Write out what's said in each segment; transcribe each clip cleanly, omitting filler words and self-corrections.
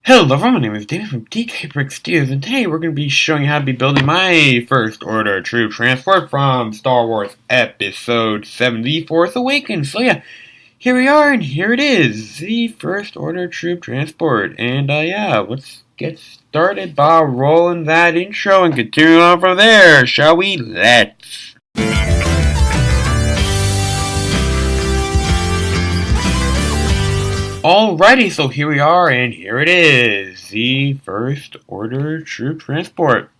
Hello everyone, my name is David from DKBrickStudios, and today we're going to be showing you how to be building my First Order troop transport from Star Wars Episode 7, The Force Awakens. So yeah, here we are, and here it is, the First Order troop transport. And yeah, let's get started by rolling that intro and continue on from there, shall we? Let's! Alrighty, so here we are, and here it is, the First Order Troop Transport.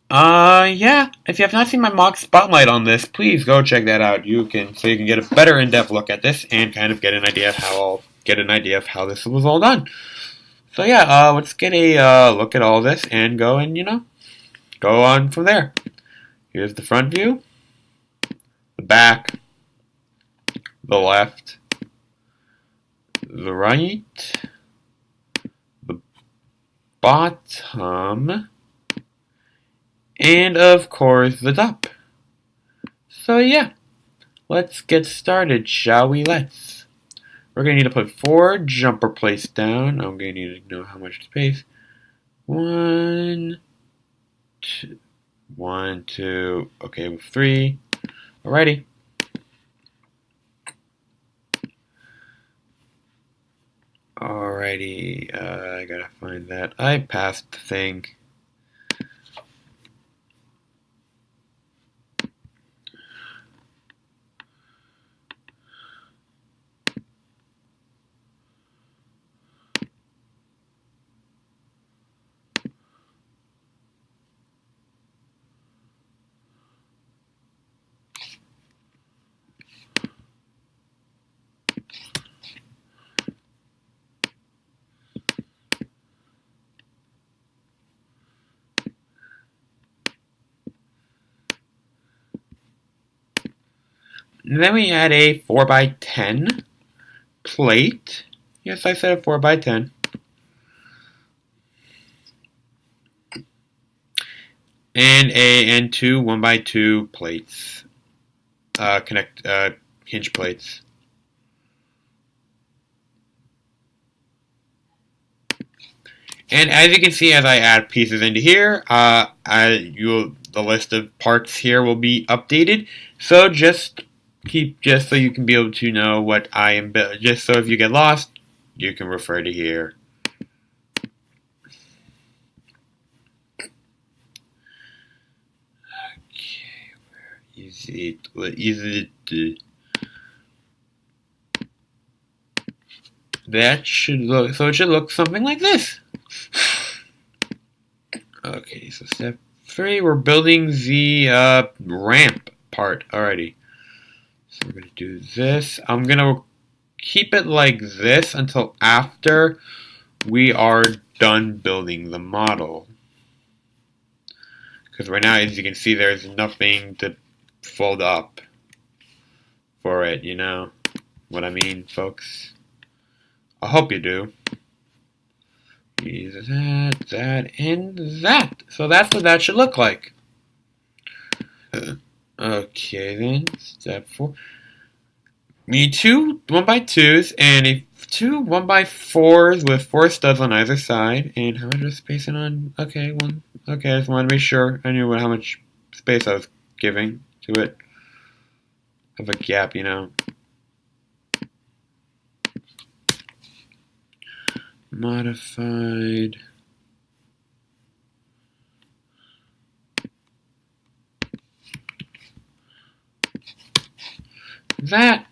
Yeah, if you have not seen my mock spotlight on this, please go check that out. So you can get a better in-depth look at this and kind of get an idea of how this was all done. So yeah, let's get a look at all this and go and go on from there. Here's the front view, the back, the left, the right, the bottom, and of course the top. So yeah, let's get started, shall we? We're going to need to put 4 jumper plates down. I'm going to need to know how much space. 1, 2, okay, 3. Alrighty. Alrighty, I gotta find that. I passed the thing. And then we add a 4x10 plate. Yes, I said a 4x10. And 2 1x2 plates. Hinge plates. And as you can see, as I add pieces into here, the list of parts here will be updated. So just so you can be able to know what I am building. Just so if you get lost, you can refer to here. Okay, where is it? What is it? That should look. So it should look something like this. Okay, so step 3, we're building the ramp part already. So we're going to do this. I'm going to keep it like this until after we are done building the model. Because right now, as you can see, there's nothing to fold up for it, you know what I mean, folks? I hope you do. That, and that. So that's what that should look like. Okay, then, step 4. We need 2 1x2s and 2 1x4s with 4 studs on either side. And how much was spacing on? Okay, 1. Okay, I just wanted to be sure I knew how much space I was giving to it. Have a gap, you know. Modified. That.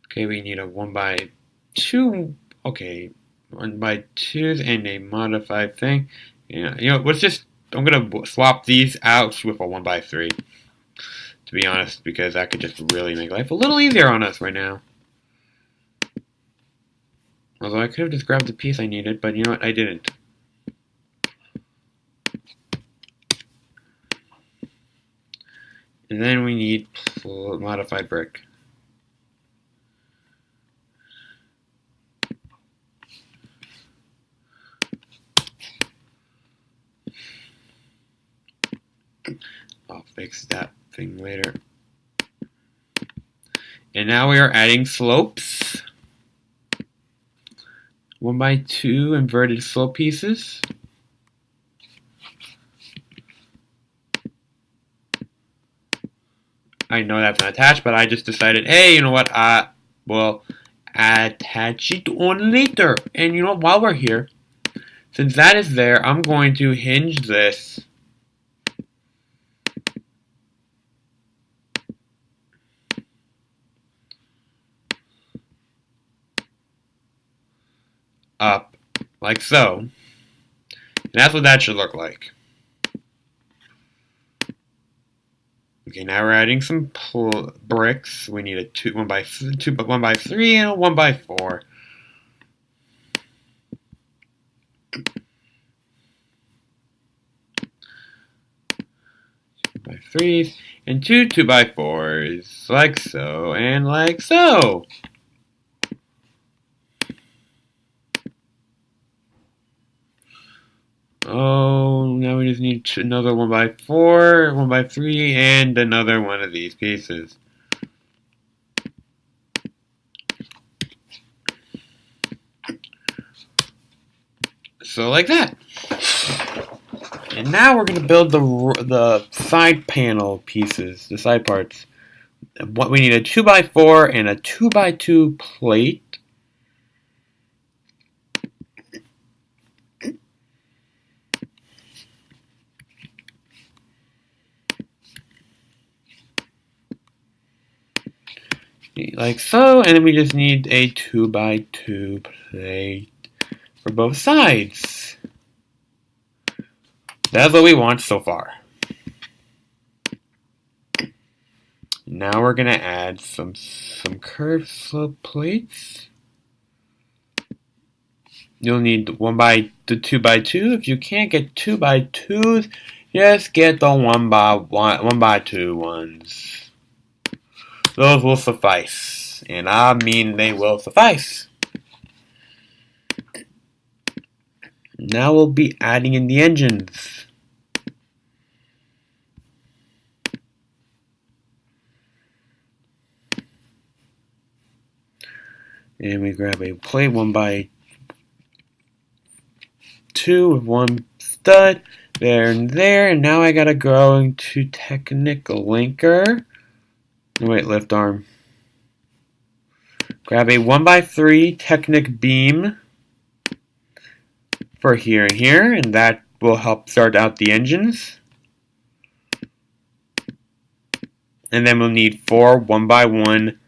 Okay, we need a 1x2. Okay, 1x2s and a modified thing. Yeah, I'm gonna swap these out with a 1x3. To be honest, because that could just really make life a little easier on us right now. Although I could have just grabbed the piece I needed, but you know what? I didn't. And then we need modified brick. I'll fix that thing later. And now we are adding slopes. 1x2 inverted slope pieces. I know that's not attached, but I just decided, hey, you know what? We'll attach it on later. And you know what? While we're here, since that is there, I'm going to hinge this up like so. And that's what that should look like. Okay, now we're adding some bricks. We need a 1x3 and a 1x4. 2x3s and 2x4s, like so and like so. Oh, now we just need another 1x4, 1x3, and another one of these pieces. So like that. And now we're going to build the side panel pieces, the side parts. What we need a 2x4 and a 2x2 plate. Like so, and then we just need a 2x2 plate for both sides. That's what we want so far. Now we're gonna add some curved slope plates. You'll need 2x2. If you can't get 2x2s, just get the 1x2 ones. Those will suffice, and I mean they will suffice. Now we'll be adding in the engines. And we grab a plate 1x2 with one stud there and there, and now I gotta go into Technic Linker. Wait, lift arm. Grab a 1x3 Technic beam for here and here, and that will help start out the engines. And then we'll need 4 1x1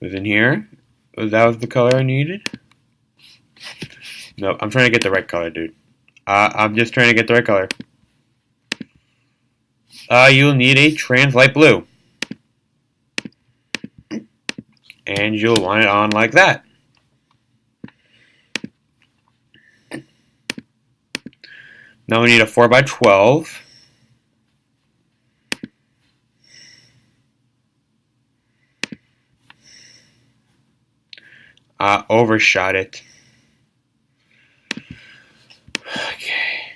was in here. That was the color I needed? No, I'm trying to get the right color, dude. I'm just trying to get the right color. You'll need a trans light blue. And you'll line it on like that. Now we need a 4x12. Overshot it. Okay.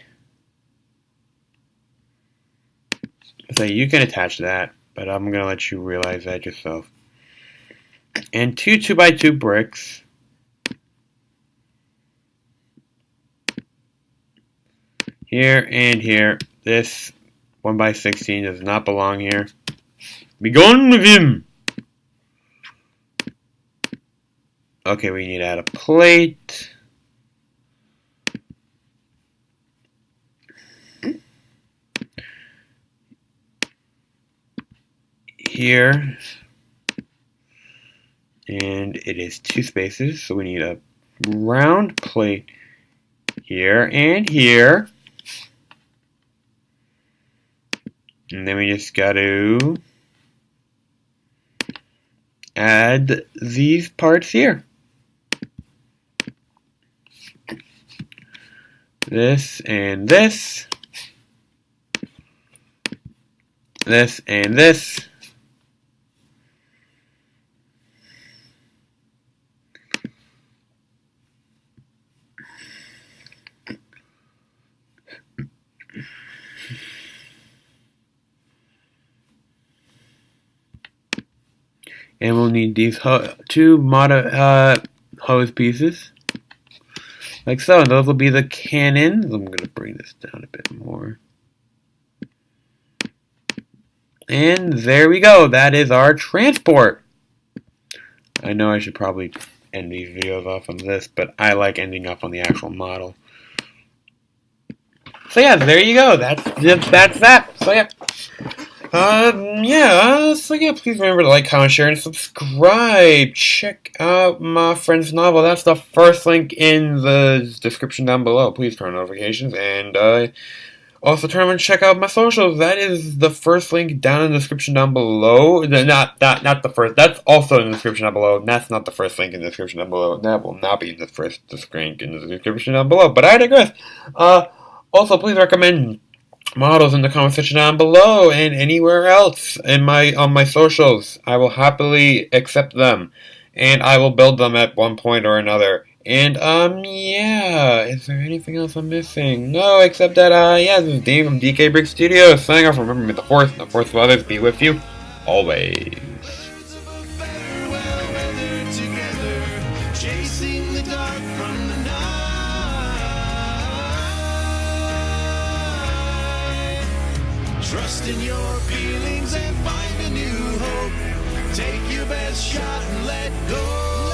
So you can attach that, but I'm going to let you realize that yourself. And 2 2x2 bricks. Here and here. This 1x16 does not belong here. Be gone with him! Okay, we need to add a plate. Here. And it is 2 spaces, so we need a round plate here and here. And then we just got to add these parts here. This and this. This and this. And we'll need these two hose pieces. Like so, and those will be the cannons. I'm going to bring this down a bit more. And there we go. That is our transport. I know I should probably end these videos off on this, but I like ending up on the actual model. So yeah, there you go. That's that. So yeah. So yeah, please remember to like, comment, share, and subscribe. Check out my friend's novel. That's the first link in the description down below. Please turn on notifications, and also turn on and check out my socials. That is the first link down in the description down below. Not the first. That's also in the description down below. And that's not the first link in the description down below. That will not be the first link in the description down below. But I digress. Also, please recommend models in the comment section down below and anywhere else on my socials. I will happily accept them, and I will build them at one point or another. And yeah, is there anything else I'm missing? No, except that this is Dave from DKBrickStudios signing off. Remember, may the force and the force of others be with you always. Trust in your feelings and find a new hope. Take your best shot and let go.